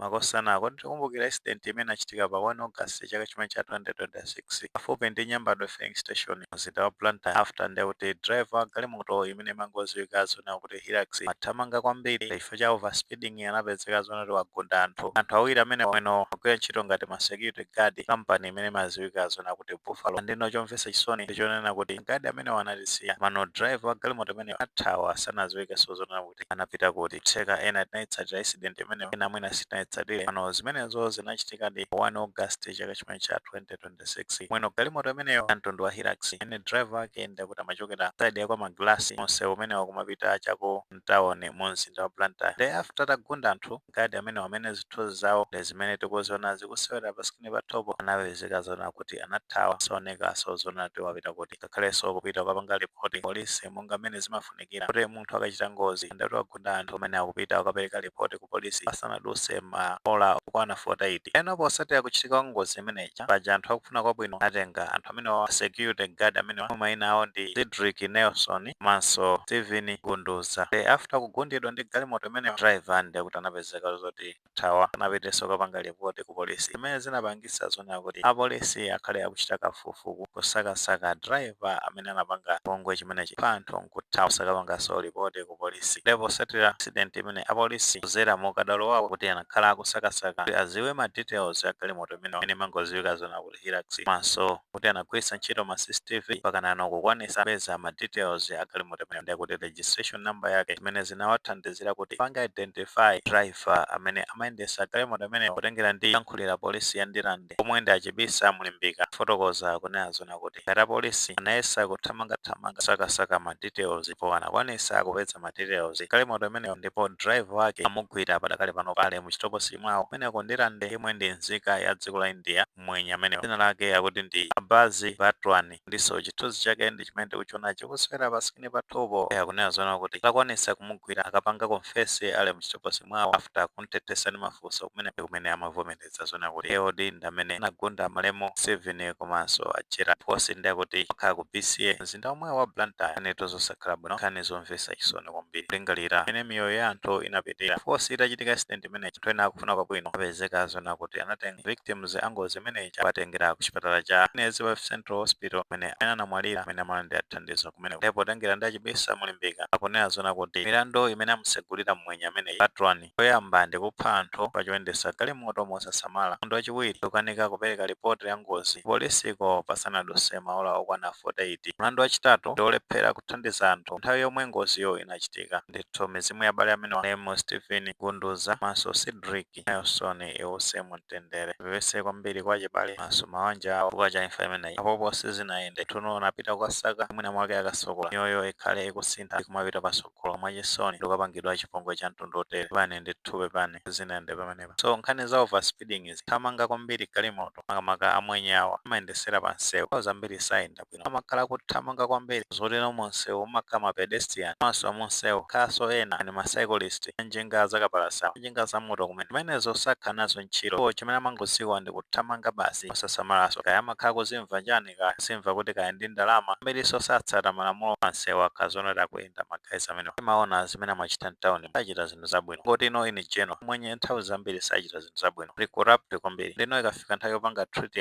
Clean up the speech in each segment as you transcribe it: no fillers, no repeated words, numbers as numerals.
makosana ako tikumbukira accident imene inachitika pa 1 August chaka chimene cha 2026 pafupi ndi Nyambadwe filling station mzinda wa Blantyre after ndekuti driver galimoto imene imangoziwika zona kuti Hilux athamanga kwambiri chifukwa cha overspeeding anapezeka zona kuti wagunda anthu awiri amene weno agwira ntchito ngati ma security guard company imene imaziwika zona kuti Buffalo ndino chomvetsa chisoni ndichonena kuti guard amene wanatisiya mano driver galimoto imene athawa sanaziwike zona kuti anapita kuti tseka ena tinayitsatira accident imene ena mwina sitinayitsatire pano zimenezo zinachitika ndi 1 August chaka chimene cha 2026 mwino galimoto imeneyo mtundu wa Hilux ene driver ake ndekuti amachokera side ya kwa maglasi onse umene wakumapita chako mtawoni mu mzinda wa Blantyre day after tagunda anthu guard amene zithunzi zawo ndi zimene tikuziona zikusewera pa skrini pathopo anapezeka zona kuti anathawa saoneka zona kuti wapita kuti ngakhalenso kupita ukapanga ripoti polisi monga mmene zimafunikira kuti munthu akachita ngozi ndati wagunda anthu amene akupita ukapereka ripoti ku polisi pasanaduse maola okwana 48 ena posatira kuchitika ngozi imeneyi paja anthu akufuna kwabwino atenga anthu amene wa security guard amene mayina awo ndi Cedric Nelson manso Steven Gunduza day after kugundidwa ndi galimoto imene driver ndekuti anapezeka zoti thawa anapitenso ukapanga ripoti ku polisi imene zinapangisa zona kuti apolisi akhale akuchita kafukufuku kusakasaka driver amene anapanga chipongwe chimenechi pa anthu nkuthawa sakapanganso ripoti ku polisi ndipo satira accident imene apolisi kuzera mukadalo wawo kuti anakhala akusakasaka kuti aziwe ma details ya galimoto imene imangoziwika zona kuti Hilux manso kuti anagwiritsa ntchito ma CCTV pakanano kukwanisa kupeza ma details ya galimoto imene ndikuti registration number yake zimene zinawathandizira kuti panga identify driver amene amayendesa galimoto imene kutengera ndi yankhulira polisi ya Ndilande omwe ndi achibisa mulimbika fotokoza kunena zona kuti ngati polisi anayesa kuthamangathamanga sakasaka ma details po anakwanisa kupeza ma details galimoto imene ndipo driver wake amugwira padakali pano pale muchitokosi mwawo kumeneko Ndilande imwe ndi nzika ya dziko la India mwenye amene dzina lake akuti ndi Abazi Batwani ndiso chithunzi chake ndi chimene tikuchiona chikuswera pa skrini pathopo akunena zona kuti akwanisa kumugwira akapanga confess ale muchitokosi mwawo after kuntetesa ndi mafunso kumene amavomereza zona kuti AOD ndi amene anagunda malemo 7 komanso achera posi ndi akuti akhala ku BCA mzinda omwe wa Blantyre aneto zosakhala bwino nkhani zomvetsa chisoni kwambiri kulingalira imene miyoyo ya anthu inapitira posi itachitika accident imene anthu ena akufuna kwabwino apezeka zona kuti anatenga victims angozi imeneyi apatengera ku chipatala cha Nezwa Central Hospital amene anamwalira amene amalandira thandizo kumene ndipo tengera ndi achibisa mulimbika akunena zona kuti milandu imene amusegulira mmwenye amene Batwani oyamba ndi kupha anthu pachoyendesa galimoto mosasamala munthu wachiwiri kukanika kupereka ripoti ya ngozi polisiko pasanaduse maola okwana 48 mlandu wachitatu ndi olephera kuthandiza anthu nthawi yomwe ngoziyo inachitika ndithu mizimu ya bale amene walemo Steven Gunduza manso Cedric Nelson iwuse mumtendere viwese kwambiri kwa chibale manso mawanja awo chifukwa cha imfa imeneyi apopo sizinayende tuno napita kukasaka mwina mwake akasokola miyoyo ikhale ikusintha ikumapita pasogolo mwachisoni ndikapangidwa chipongwe cha mtundu otere pane ndithupe pane zinayende pamenepa so nkhani za overspeeding izi thamanga kwambiri galimoto makamaka amwenye awa amayendesera pa msewu zambiri sayenda bwino amakhala kuthamanga kwambiri zotero munsewu umakhala pedestrian maso munsewu khaso ena ani ma cyclist njinga zakapalasa njinga za moto kumene zimenezo sakhala nazo ntchito chimene amangosiwa ndi kuthamanga basi osasamalaso kaya amakhala kuzimva chani kaya simva kuti kaya ndi ndalama ambiriso satsata malamulo pansewu akhazonera kuyenda magazi amene imaona zimene amachita mtawuni sachita zinthu zabwino ngoti ino ini general mwenye nthawi zambiri sachita zinthu zabwino ndi corrupt kwambiri ndino ikafika nthawi yopanga treat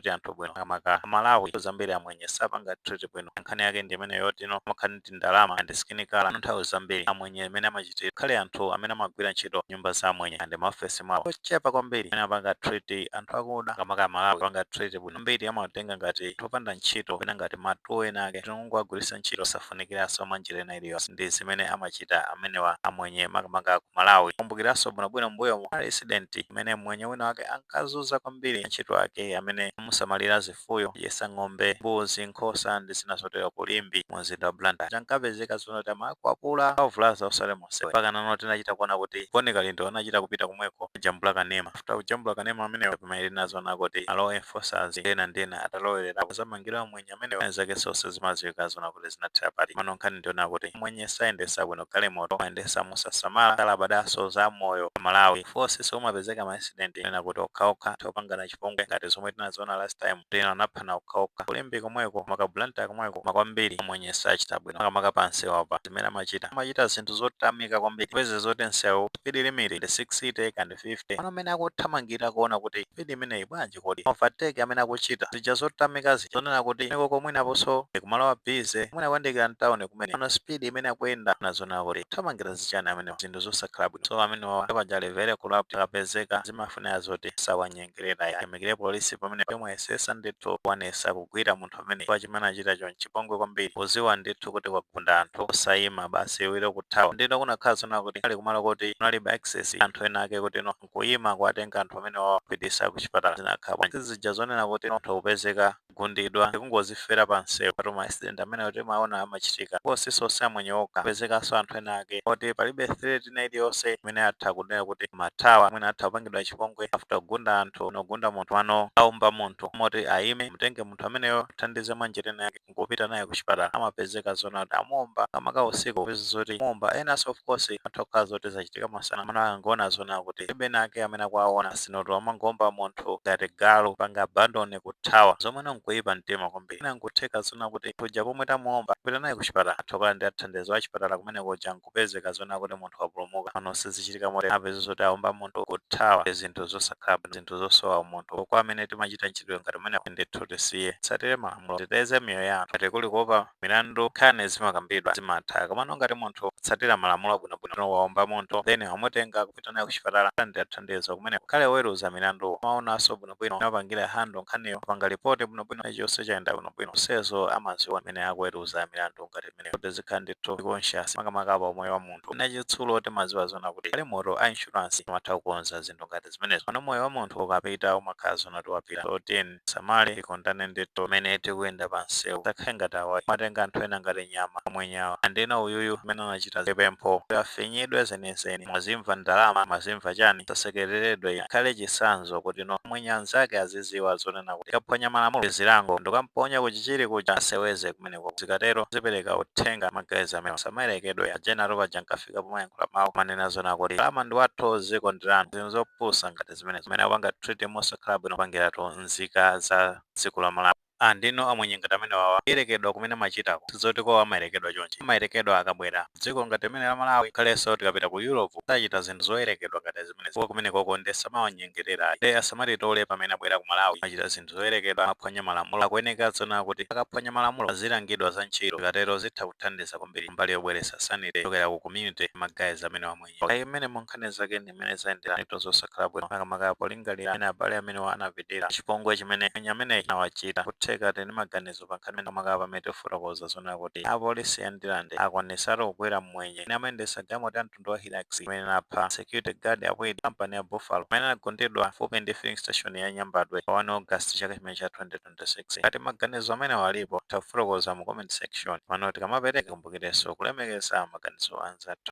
anthu bwino makamaka Malawi zambiri amwenye sapanga treat bwino nkhani yake ndi imene yoti ino amakhala ndi ndalama and skin color nthawi zambiri amwenye imene amachitira khale anthu amene amagwira ntchito nyumba za amwenye and maofesi mwawo ochepa kwambiri amene apanga treat anthu akuda makamaka Malawi apanga treat bwino mbiri amatenga ngati topanda ntchito pena ngati matuwo ena ake tinungu agwiritsa ntchito safunikiranso manjira ena iliyonse ndi zimene amachita amenewa amwenye makamaka ku Malawi kumbukiranso bwinobwino mbuyo mu accident imene mwenye wina wake ankazuza kwambiri ntchito ake amene amusamalira zifuyo yesa ng'ombe mbuzi nkhosa ndi zina zotero kulimbi mu mzinda wa Blantyre chankapezeka zona kuti amakwapula avulaza usale monsewe mpaka nano tinachita kuona kuti poneka lindo anachita kupita kumweko kujambula kanema futa kujambula kanema amene pamaili nazona kuti law enforcers ena ndena atalowerera zamangirwa mwenye amene zake zonse zimaziwika zona kuti zinathera pali mano nkhani ndiona kuti mwenye sayendesa bwino galimoto ayendesa mosasamala kalabadaso za moyo Malawi force somapezeka ma accident ena kuti okhaokha topangana chipongwe ngati zomwe tinaziona last time tena anaphana okhaokha kulimbi komweko maka Blantyre komweko makwambiri mwenye sachita bwino makamaka pansi wapa zimene amachita zinthu zotamika kwambiri kweze zote nsewu speed limit ndi 60 60 kandi 50 pano amene akuthamangira kuona kuti speed imeneyi bwanji kodi overtake amene akuchita zija zotamikazi zonena kuti koko mwinaponso kumalowa bize mwina kuyandikira mtawuni kumene pano speed imene akuyenda nazona kuti kuthamangira zichani amene zinthu zosakhala bwino so amene pajali vere kulapti akapezeka zimafunira zoti sawanyengerera yayemekire polisi pamene yesesa ndithu kuwanesa kugwira munthu amene chimene achita chipongwe kwambiri uziwa ndithu kuti kwagunda anthu osayima basi wire kuthawa ndino kunakhala zona kuti ali kumalo kuti kunalibe access anthu ena ake kuti nkuyima kuwatenga anthu amene wawapitisa ku chipatala zinakhala zija zonena kuti munthu kupezeka kugundidwa kungozifera pansewu patuma accident amene kuti maona amachitika kosiso samwenyoka kupezekanso anthu ena ake kuti palibe threat ina iliyonse imene atha kunena kuti mathawa mwina atha kupangidwa chipongwe after kugunda anthu nogunda munthu ano aumba munthu moti ayime mutenge munthu ameneyo thandize manjirena yake nkupita naye ku chipatala amapezeka zona kuti amuomba kamaka usiku zoti muomba enanso of course anthu okhala zoti zachitika masana mana angoona zona kuti ibena ake amene akuwaona sinoto amangomba munthu ngati galu panga abandone kuthawa zomwe nkuyipa mtima kwambiri ina nkutheka zona kuti kuja pomwe tamuomba kupita naye ku chipatala athokola ndi athandizo a chipatala kumene kuja nkupezeka zona kuti munthu wapulumuka pano sizichitika moti apeza zoti aomba munthu kuthawa zinthu zosakhala zinthu zosowa munthu kwa amene timachita ntchito ngati umene ndithu tisiye tsatire malamulo titeze miyoyo yathu ngati kuli kuopa milandu khane zimakambidwa zimatha komano ngati munthu tsatira malamulo abwinobwino waomba munthu then wamutenga kupita naye ku chipatala ndi athandizo kumene khale weruza milandu maonaso bwinobwino amapangira hando nkhaniyo panga ripoti bwinobwino chonse chayenda bwinobwino sezo amaziwa amene akuweruza milandu ngati imene kuti zikhala ndithu conscious makamaka pa moyo wa munthu nachitsulo timaziwa zona kuti ali moto a insurance amatha kukonza zinthu ngati zimenezo pano moyo wa munthu ukapita umakhala zona tiwapita so ten samale ikondane ndithu amene tikuyenda pansewu takhale ngati awa matenga anthu ena ngati nyama amwenyawa andina uyuyu amene anachita zipempho afinyidwe zenizeni mwazimva ndalama mwazimva chani tasekereredwe khale chisanzo kuti no mwenya anzake aziziwa zonena kuti kaphwanya malamulo zilango ndikamponya kuchichiri kuja aseweze kumeneko zikatero zipereka uthenga magazi amene samayerekedwe ajenero paja nkafika pomayankhula mawu manena zona kuti alama ndi wathu ziko ndirano zinthu zopusa ngati zimene zimene apanga treat mosakhala bwino kupangiratu nzika za tsiku la malamulo andino amwenye ngati amene wawa yerekedwa kumene machitako sizoti kwa amayerekedwa chonchi amayerekedwa akabwera dziko ngati amene la Malawi khalenso tikapita ku Europe sachita zinthu zoyerekedwa ngati zimene kwa kumene koko ndesamawanyengerera ide asamatitole pamene abwera ku Malawi achita zinthu zoyerekedwa amaphwanya malamulo akuyeneka zona kuti akaphwanya malamulo azilangidwa za ntchito zikatero zitha kuthandiza kwambiri mbali yobweretsa sanity kuchokera ku community magazi amene wamwenye imene munkhani zake ndi imene zayendera ito zosakhala bwino makamaka polingalira amene abale amene anavidira chipongwe chimene amene awachita kutheka teni maganizo pankhani amene makamaka pamene tifotokoza zona kuti apolisi andilande akwanisatu kukwera mmwenye ine amayendesa galimoto ya mtundu wa Hilux imene napha security guard akwidi kampani ya Buffalo amene anagundidwa fupi ndi filling station ya Nyambadwe pa 1 August chaka chimene cha 2026 ngati maganizo amene walipo tafotokoza mu comment section pano tikamapereka kumbukirenso kulemekeza maganizo anzathu.